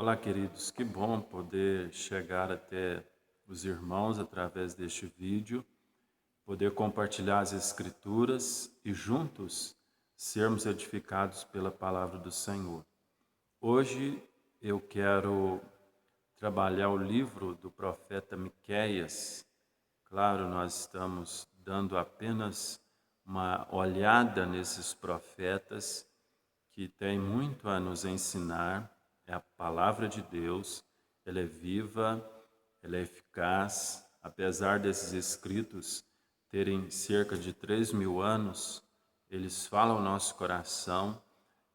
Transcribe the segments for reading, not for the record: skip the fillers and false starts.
Olá, queridos, que bom poder chegar até os irmãos através deste vídeo, poder compartilhar as Escrituras e juntos sermos edificados pela palavra do Senhor. Hoje eu quero trabalhar o livro do profeta Miqueias. Claro, nós estamos dando apenas uma olhada nesses profetas que tem muito a nos ensinar. É a palavra de Deus, ela é viva, ela é eficaz. Apesar desses escritos terem cerca de 3.000 anos, eles falam ao nosso coração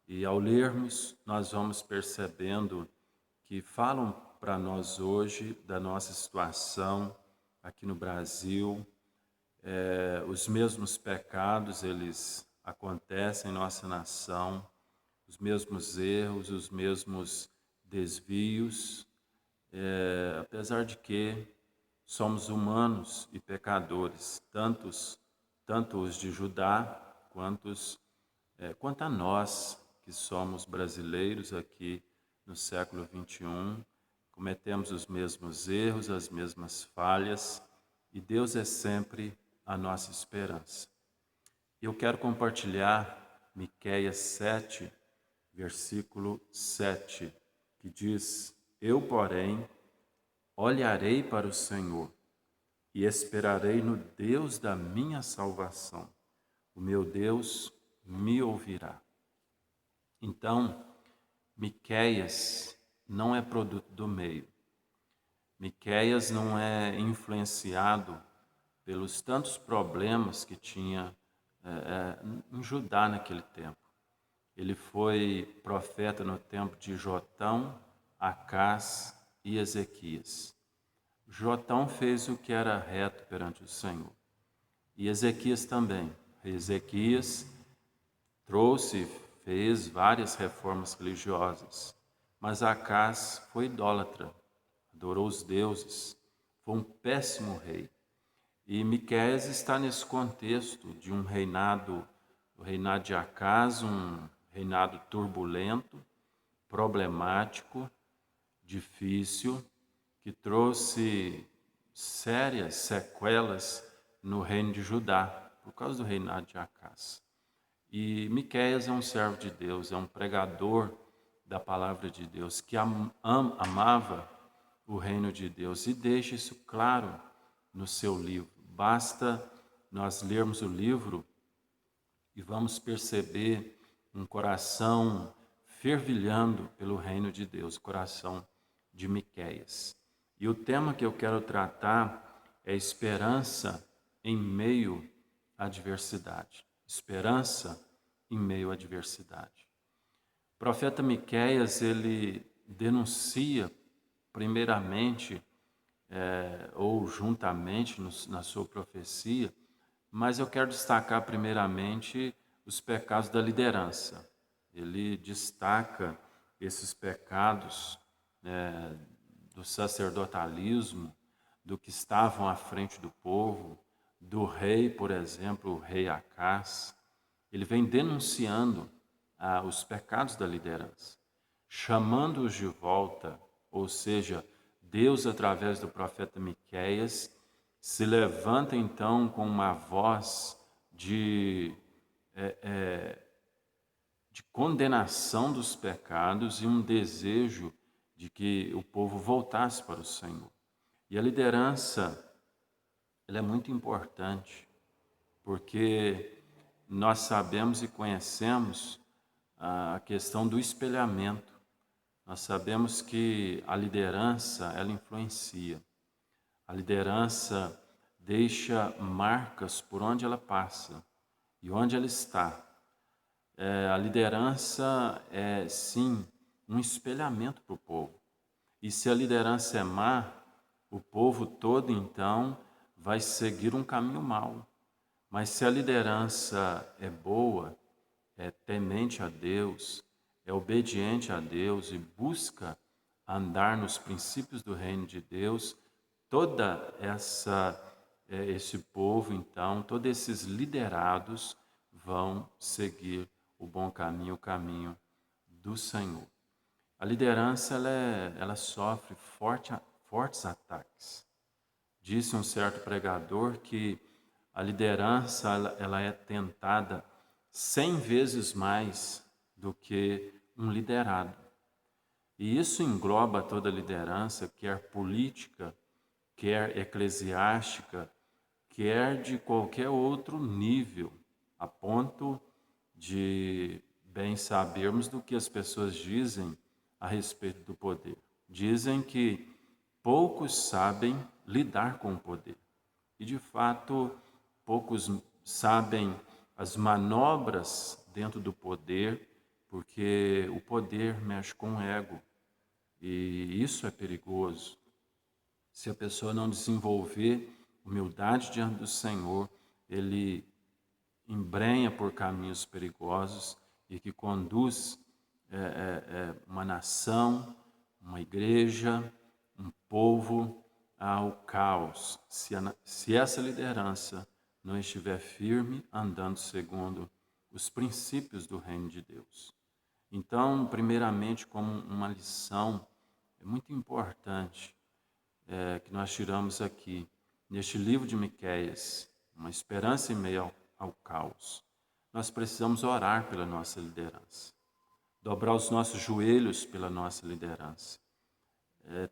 e ao lermos nós vamos percebendo que falam para nós hoje da nossa situação aqui no Brasil. Os mesmos pecados, eles acontecem em nossa nação, os mesmos erros, os mesmos desvios, apesar de que somos humanos e pecadores, tanto os de Judá quanto a nós que somos brasileiros aqui no século XXI, cometemos os mesmos erros, as mesmas falhas, e Deus é sempre a nossa esperança. Eu quero compartilhar Miqueias 7, versículo 7, que diz: Eu, porém, olharei para o Senhor e esperarei no Deus da minha salvação. O meu Deus me ouvirá. Então, Miqueias não é produto do meio. Miqueias não é influenciado pelos tantos problemas que tinha em Judá naquele tempo. Ele foi profeta no tempo de Jotão, Acás e Ezequias. Jotão fez o que era reto perante o Senhor. E Ezequias também. Ezequias fez várias reformas religiosas. Mas Acás foi idólatra, adorou os deuses, foi um péssimo rei. E Miqueias está nesse contexto de um reinado, o reinado de Acás, um reinado turbulento, problemático, difícil, que trouxe sérias sequelas no reino de Judá, por causa do reinado de Acás. E Miqueias é um servo de Deus, é um pregador da palavra de Deus, que amava o reino de Deus e deixa isso claro no seu livro. Basta nós lermos o livro e vamos perceber um coração fervilhando pelo reino de Deus, o coração de Miqueias. E o tema que eu quero tratar é esperança em meio à adversidade. Esperança em meio à adversidade. O profeta Miqueias, ele denuncia primeiramente ou juntamente na sua profecia, mas eu quero destacar primeiramente os pecados da liderança. Ele destaca esses pecados do sacerdotalismo, do que estavam à frente do povo, do rei, por exemplo, o rei Acás. Ele vem denunciando os pecados da liderança, chamando-os de volta, ou seja, Deus, através do profeta Miqueias, se levanta então com uma voz de condenação dos pecados e um desejo de que o povo voltasse para o Senhor. E a liderança, ela é muito importante, porque nós sabemos e conhecemos a questão do espelhamento. Nós sabemos que a liderança, ela influencia. A liderança deixa marcas por onde ela passa e onde ela está. A liderança é, sim, um espelhamento para o povo. E se a liderança é má, o povo todo, então, vai seguir um caminho mau. Mas se a liderança é boa, é temente a Deus, é obediente a Deus e busca andar nos princípios do reino de Deus, toda esse povo, então, todos esses liderados vão seguir o bom caminho, o caminho do Senhor. A liderança ela sofre fortes ataques. Disse um certo pregador que a liderança ela é tentada 100 vezes mais do que um liderado. E isso engloba toda a liderança, quer política, quer eclesiástica, quer de qualquer outro nível, a ponto de bem sabermos do que as pessoas dizem a respeito do poder. Dizem que poucos sabem lidar com o poder. E, de fato, poucos sabem as manobras dentro do poder, porque o poder mexe com o ego. E isso é perigoso. Se a pessoa não desenvolver humildade diante do Senhor, ele embrenha por caminhos perigosos e que conduz uma nação, uma igreja, um povo ao caos, se essa liderança não estiver firme, andando segundo os princípios do reino de Deus. Então, primeiramente, como uma lição muito importante que nós tiramos aqui, neste livro de Miqueias, uma esperança em meio ao caos, nós precisamos orar pela nossa liderança, dobrar os nossos joelhos pela nossa liderança,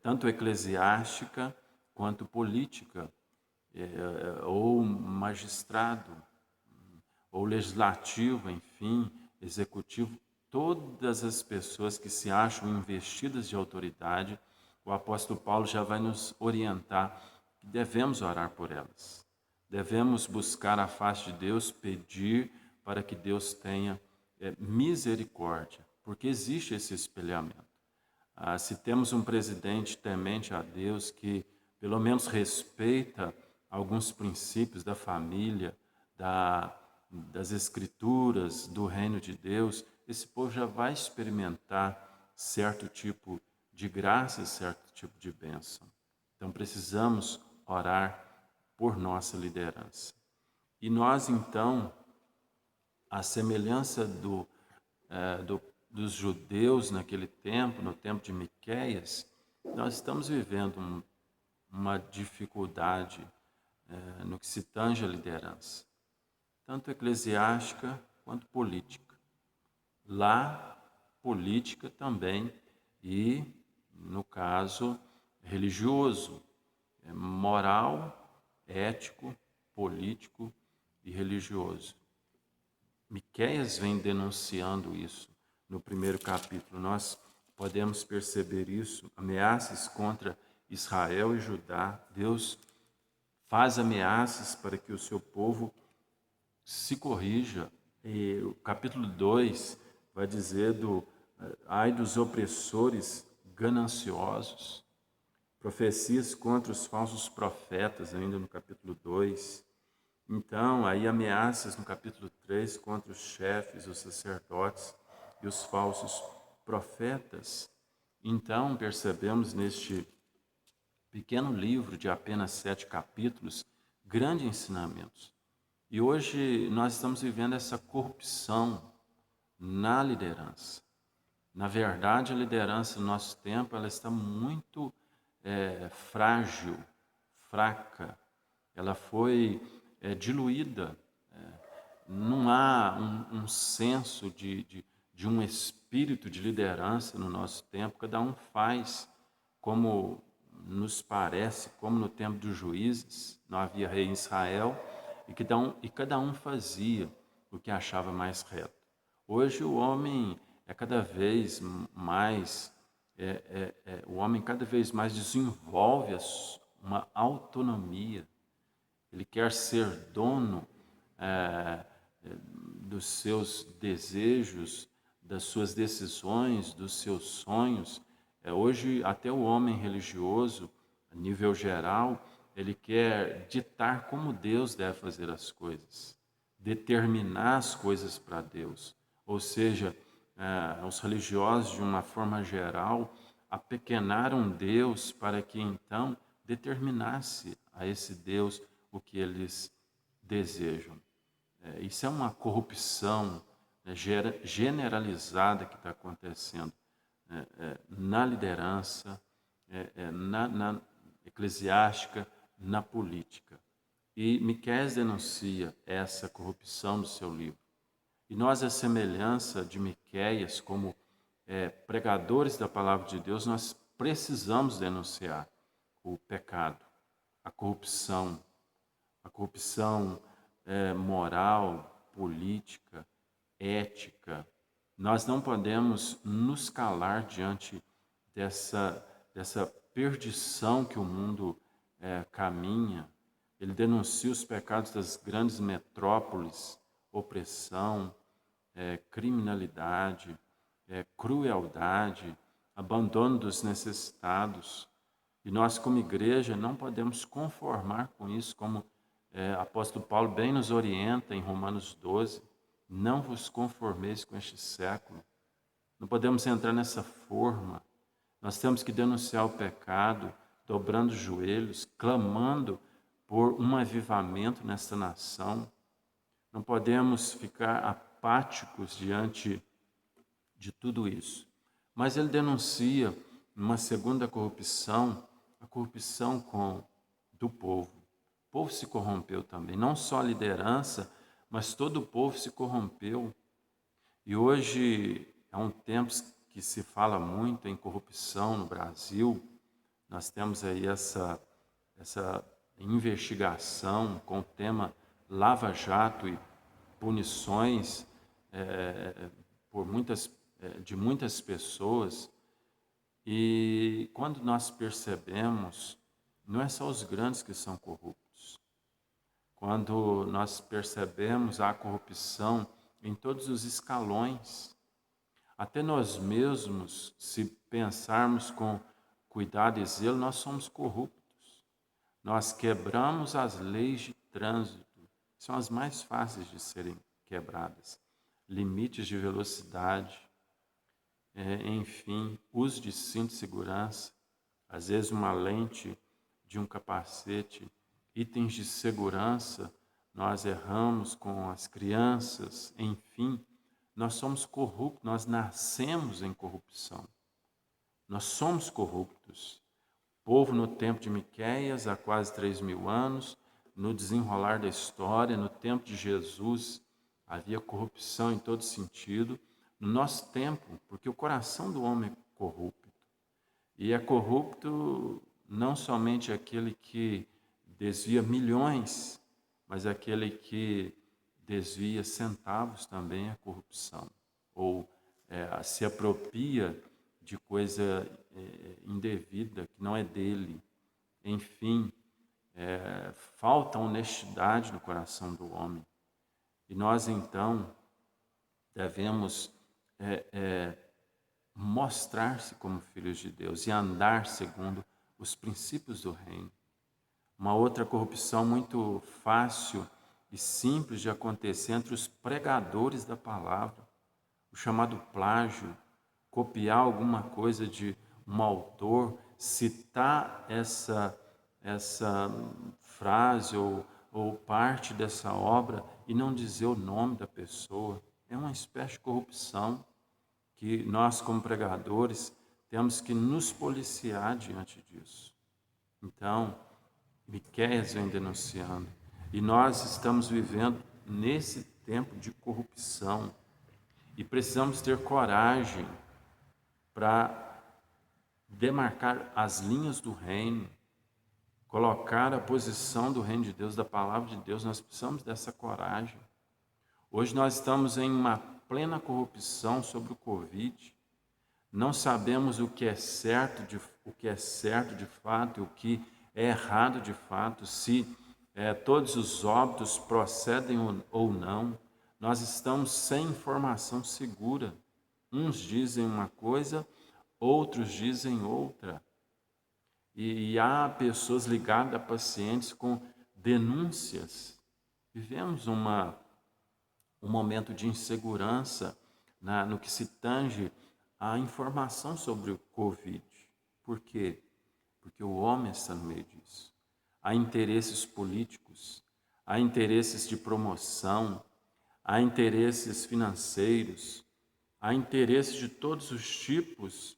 tanto eclesiástica quanto política, ou magistrado, ou legislativo, enfim, executivo, todas as pessoas que se acham investidas de autoridade, o apóstolo Paulo já vai nos orientar que devemos orar por elas. Devemos buscar a face de Deus, pedir para que Deus tenha misericórdia, porque existe esse espelhamento. Se temos um presidente temente a Deus, que pelo menos respeita alguns princípios da família, das escrituras, do reino de Deus, esse povo já vai experimentar certo tipo de graça, certo tipo de bênção. Então precisamos orar por nossa liderança. E nós então, à semelhança dos judeus naquele tempo, no tempo de Miqueias, nós estamos vivendo uma dificuldade no que se tange à liderança, tanto eclesiástica quanto política. Lá, política também e, no caso, religioso, moral, ético, político e religioso. Miqueias vem denunciando isso no primeiro capítulo. Nós podemos perceber isso, ameaças contra Israel e Judá. Deus faz ameaças para que o seu povo se corrija. E o capítulo 2 vai dizer ai dos opressores gananciosos, profecias contra os falsos profetas, ainda no capítulo 2. Então, aí ameaças no capítulo 3 contra os chefes, os sacerdotes e os falsos profetas. Então, percebemos neste pequeno livro de apenas 7 capítulos, grandes ensinamentos. E hoje nós estamos vivendo essa corrupção na liderança. Na verdade, a liderança no nosso tempo ela está muito frágil, fraca. Ela foi diluída. Não há um senso de um espírito de liderança no nosso tempo. Cada um faz como nos parece, como no tempo dos juízes, não havia rei em Israel, e cada um fazia o que achava mais reto. Hoje o homem cada vez mais, o homem cada vez mais desenvolve uma autonomia. Ele quer ser dono dos seus desejos, das suas decisões, dos seus sonhos. Hoje, até o homem religioso, a nível geral, ele quer ditar como Deus deve fazer as coisas, determinar as coisas para Deus. Ou seja, os religiosos, de uma forma geral, apequenaram Deus para que então determinasse a esse Deus o que eles desejam. Isso é uma corrupção generalizada que está acontecendo na liderança, na eclesiástica, na política. E Miqueias denuncia essa corrupção no seu livro. E nós, a semelhança de Miqueias, como pregadores da palavra de Deus, nós precisamos denunciar o pecado, a corrupção moral, política, ética. Nós não podemos nos calar diante dessa perdição que o mundo caminha. Ele denuncia os pecados das grandes metrópoles, opressão, criminalidade, crueldade, abandono dos necessitados. E nós, como igreja, não podemos conformar com isso, como o apóstolo Paulo bem nos orienta em Romanos 12, não vos conformeis com este século. Não podemos entrar nessa forma. Nós temos que denunciar o pecado, dobrando os joelhos, clamando por um avivamento nesta nação. Não podemos ficar apáticos diante de tudo isso. Mas ele denuncia uma segunda corrupção, a corrupção do povo. O povo se corrompeu também, não só a liderança, mas todo o povo se corrompeu. E hoje é um tempo que se fala muito em corrupção no Brasil. Nós temos aí essa investigação com o tema Lava Jato e punições de muitas pessoas. E quando nós percebemos, não é só os grandes que são corruptos. Quando nós percebemos a corrupção em todos os escalões, até nós mesmos, se pensarmos com cuidado e zelo, nós somos corruptos. Nós quebramos as leis de trânsito, que são as mais fáceis de serem quebradas. Limites de velocidade, enfim, uso de cinto de segurança, às vezes uma lente de um capacete, itens de segurança, nós erramos com as crianças, enfim, nós somos corruptos, nós nascemos em corrupção. Nós somos corruptos. O povo no tempo de Miqueias, há quase 3.000 anos, no desenrolar da história, no tempo de Jesus, havia corrupção em todo sentido. No nosso tempo, porque o coração do homem é corrupto. E é corrupto não somente aquele que desvia milhões, mas aquele que desvia centavos também é corrupção. Ou se apropria de coisa indevida, que não é dele. Enfim, falta honestidade no coração do homem. E nós, então, devemos mostrar-se como filhos de Deus e andar segundo os princípios do reino. Uma outra corrupção muito fácil e simples de acontecer entre os pregadores da palavra, o chamado plágio, copiar alguma coisa de um autor, citar essa frase ou parte dessa obra e não dizer o nome da pessoa. É uma espécie de corrupção que nós, como pregadores, temos que nos policiar diante disso. Então, Miqueias vem denunciando. E nós estamos vivendo nesse tempo de corrupção. E precisamos ter coragem para demarcar as linhas do reino, colocar a posição do reino de Deus, da palavra de Deus. Nós precisamos dessa coragem. Hoje nós estamos em uma plena corrupção sobre o Covid. Não sabemos o que é certo de fato e o que é errado de fato, se todos os óbitos procedem ou não. Nós estamos sem informação segura. Uns dizem uma coisa, outros dizem outra. E há pessoas ligadas a pacientes com denúncias. Vivemos um momento de insegurança no que se tange à informação sobre o Covid. Por quê? Porque o homem está no meio disso. Há interesses políticos, há interesses de promoção, há interesses financeiros, há interesses de todos os tipos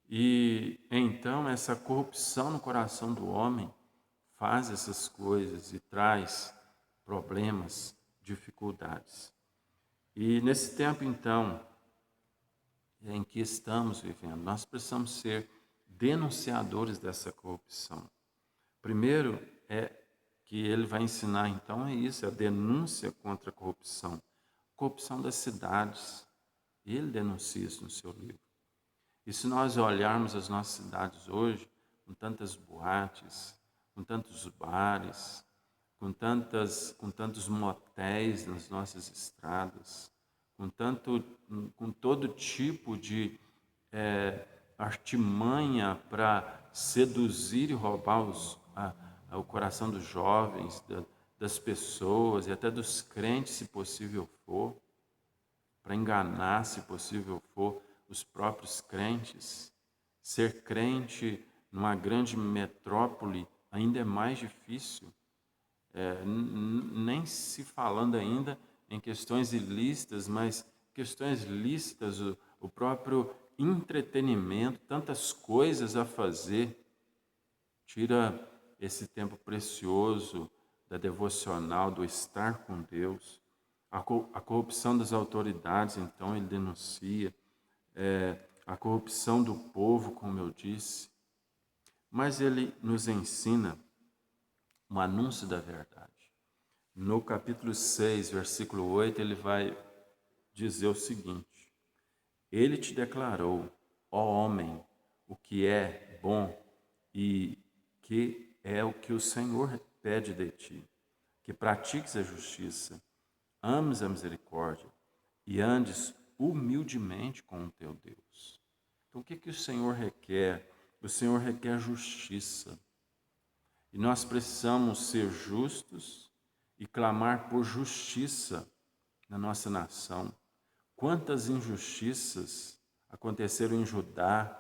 E então essa corrupção no coração do homem faz essas coisas e traz problemas, dificuldades. E nesse tempo, então, em que estamos vivendo, nós precisamos ser denunciadores dessa corrupção. Primeiro é que ele vai ensinar, então, é isso, a denúncia contra a corrupção. Corrupção das cidades. Ele denuncia isso no seu livro. E se nós olharmos as nossas cidades hoje, com tantas boates, com tantos bares, com tantos motéis nas nossas estradas, com todo tipo de artimanha para seduzir e roubar o coração dos jovens, das pessoas e até dos crentes, se possível for, para enganar, se possível for, os próprios crentes. Ser crente numa grande metrópole ainda é mais difícil, nem se falando ainda em questões ilícitas, mas questões lícitas, o próprio entretenimento, tantas coisas a fazer, tira esse tempo precioso da devocional, do estar com Deus. A corrupção das autoridades, então, ele denuncia, a corrupção do povo, como eu disse, mas ele nos ensina um anúncio da verdade. No capítulo 6, versículo 8, ele vai dizer o seguinte: ele te declarou, ó homem, o que é bom e que é o que o Senhor pede de ti, que pratiques a justiça, ames a misericórdia e andes humildemente com o teu Deus. Então, o que o Senhor requer? O Senhor requer justiça. E nós precisamos ser justos e clamar por justiça na nossa nação. Quantas injustiças aconteceram em Judá,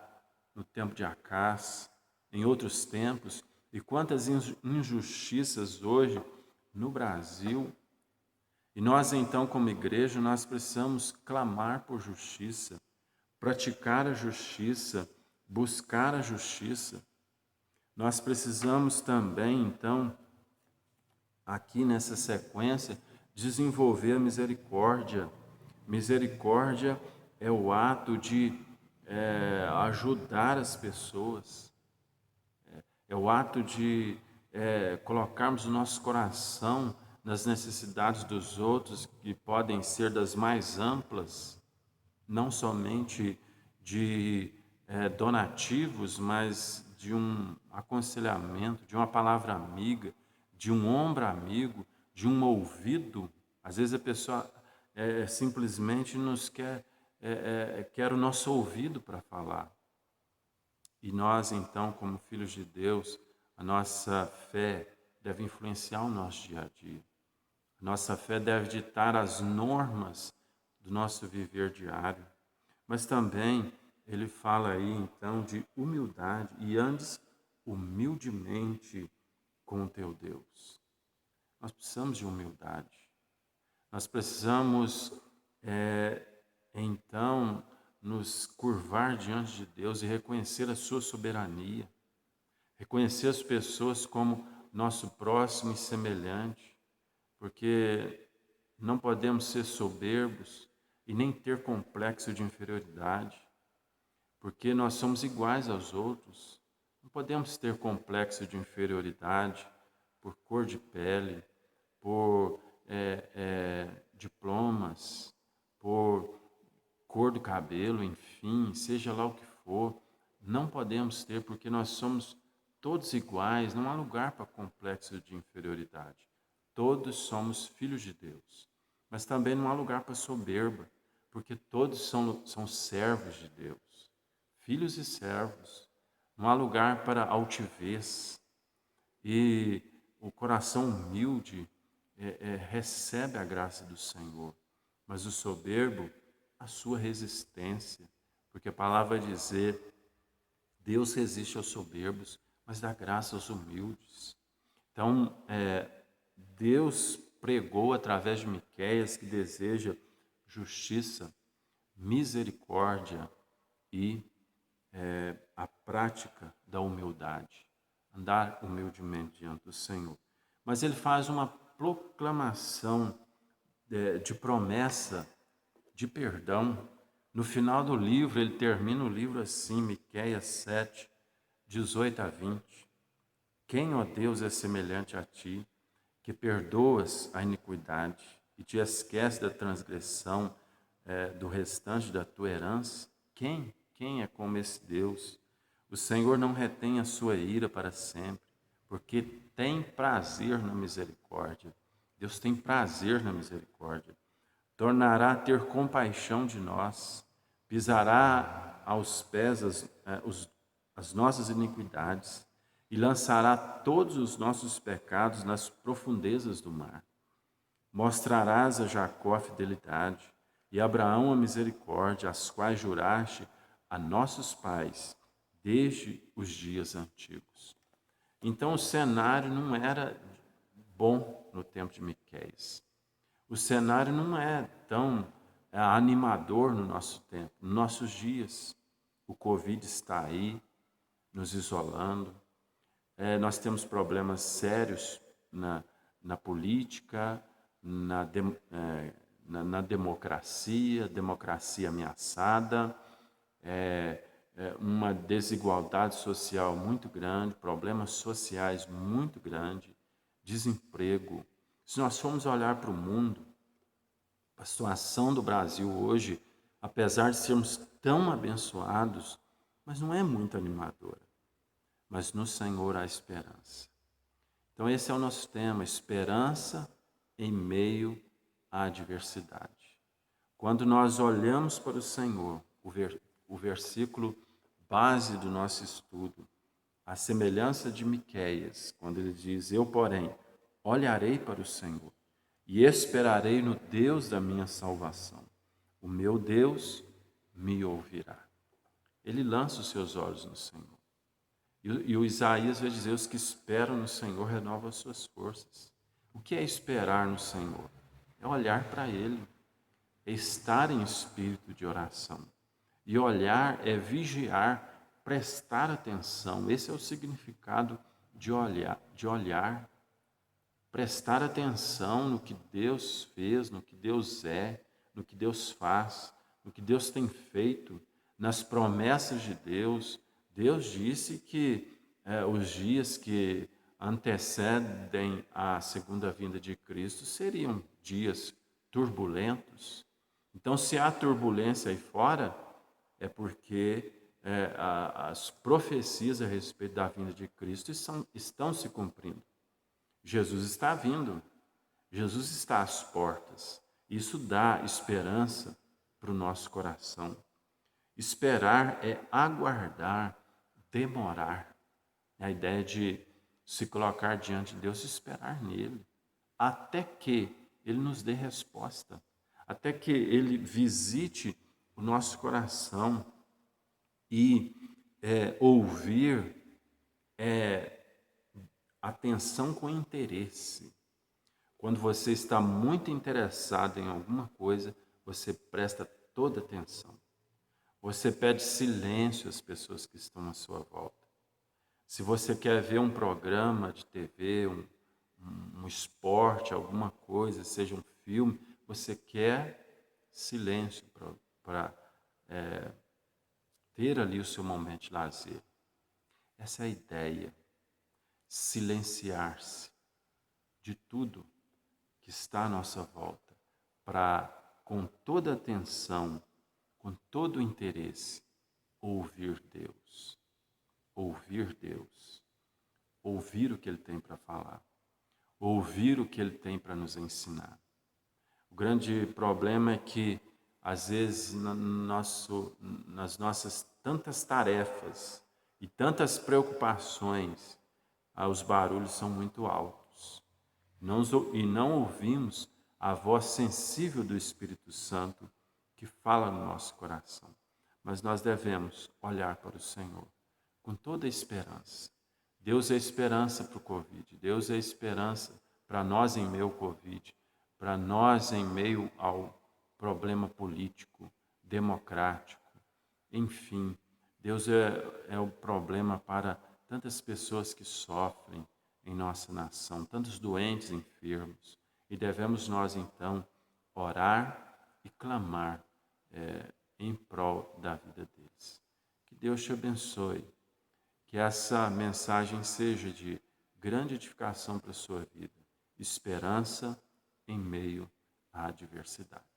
no tempo de Acás, em outros tempos, e quantas injustiças hoje no Brasil. E nós, então, como igreja, nós precisamos clamar por justiça, praticar a justiça, buscar a justiça. Nós precisamos também, então, aqui nessa sequência, desenvolver a misericórdia. Misericórdia é o ato de ajudar as pessoas, é o ato de colocarmos o nosso coração nas necessidades dos outros, que podem ser das mais amplas, não somente de donativos, mas de um aconselhamento, de uma palavra amiga, de um ombro amigo, de um ouvido. Às vezes a pessoa simplesmente nos quer o nosso ouvido para falar. E nós, então, como filhos de Deus, a nossa fé deve influenciar o nosso dia a dia. A nossa fé deve ditar as normas do nosso viver diário. Mas também ele fala aí, então, de humildade, e andes humildemente com o teu Deus. Nós precisamos de humildade. Nós precisamos, então, nos curvar diante de Deus e reconhecer a sua soberania, reconhecer as pessoas como nosso próximo e semelhante, porque não podemos ser soberbos e nem ter complexo de inferioridade, porque nós somos iguais aos outros. Não podemos ter complexo de inferioridade por cor de pele, por diplomas, por cor do cabelo, enfim, seja lá o que for. Não podemos ter, porque nós somos todos iguais, não há lugar para complexo de inferioridade. Todos somos filhos de Deus, mas também não há lugar para soberba, porque todos são servos de Deus, filhos e servos. Não há lugar para altivez. E o coração humilde recebe a graça do Senhor, mas o soberbo, a sua resistência, porque a palavra vai dizer: Deus resiste aos soberbos, mas dá graça aos humildes. Então, Deus pregou através de Miqueias que deseja justiça, misericórdia e a prática da humildade, andar humildemente diante do Senhor. Mas ele faz uma proclamação de promessa de perdão. No final do livro, ele termina o livro assim, Miqueias 7, 18 a 20. Quem, ó Deus, é semelhante a ti, que perdoas a iniquidade e te esquece da transgressão do restante da tua herança? Quem é como esse Deus? O Senhor não retém a sua ira para sempre, porque tem prazer na misericórdia. Deus tem prazer na misericórdia. Tornará a ter compaixão de nós, pisará aos pés as nossas iniquidades e lançará todos os nossos pecados nas profundezas do mar. Mostrarás a Jacó a fidelidade e a Abraão a misericórdia, as quais juraste a nossos pais desde os dias antigos. Então o cenário não era bom no tempo de Miqueias. O cenário não é tão animador no nosso tempo, nos nossos dias. O Covid está aí, nos isolando. Nós temos problemas sérios na política, na democracia ameaçada, uma desigualdade social muito grande, problemas sociais muito grandes, desemprego. Se nós formos olhar para o mundo, a situação do Brasil hoje, apesar de sermos tão abençoados, mas não é muito animadora. Mas no Senhor há esperança. Então esse é o nosso tema, esperança em meio à adversidade. Quando nós olhamos para o Senhor, o versículo base do nosso estudo, a semelhança de Miqueias, quando ele diz: eu, porém, olharei para o Senhor e esperarei no Deus da minha salvação. O meu Deus me ouvirá. Ele lança os seus olhos no Senhor. E o Isaías vai dizer: os que esperam no Senhor renovam as suas forças. O que é esperar no Senhor? É olhar para Ele, é estar em espírito de oração. E olhar é vigiar, prestar atenção. Esse é o significado de olhar, prestar atenção no que Deus fez, no que Deus é, no que Deus faz, no que Deus tem feito, nas promessas de Deus. Deus disse que os dias que antecedem a segunda vinda de Cristo seriam dias turbulentos. Então, se há turbulência aí fora, é porque as profecias a respeito da vinda de Cristo estão se cumprindo. Jesus está vindo, Jesus está às portas. Isso dá esperança para o nosso coração. Esperar é aguardar, demorar. É a ideia de se colocar diante de Deus e esperar nele, até que ele nos dê resposta, até que ele visite o nosso coração e ouvir atenção com interesse. Quando você está muito interessado em alguma coisa, você presta toda atenção. Você pede silêncio às pessoas que estão à sua volta. Se você quer ver um programa de TV, um esporte, alguma coisa, seja um filme, você quer silêncio para ter ali o seu momento de lazer. Essa é a ideia. Silenciar-se de tudo que está à nossa volta, para, com toda atenção, com todo o interesse, ouvir Deus. Ouvir Deus. Ouvir o que Ele tem para falar. Ouvir o que Ele tem para nos ensinar. O grande problema é que, às vezes, nas nossas tantas tarefas e tantas preocupações, os barulhos são muito altos. E não ouvimos a voz sensível do Espírito Santo que fala no nosso coração. Mas nós devemos olhar para o Senhor com toda a esperança. Deus é esperança para o Covid. Deus é esperança para nós em meio ao Covid. Para nós em meio ao problema político, democrático. Enfim, Deus é o problema para tantas pessoas que sofrem em nossa nação, tantos doentes, enfermos. E devemos nós, então, orar e clamar em prol da vida deles. Que Deus te abençoe. Que essa mensagem seja de grande edificação para a sua vida. Esperança em meio à adversidade.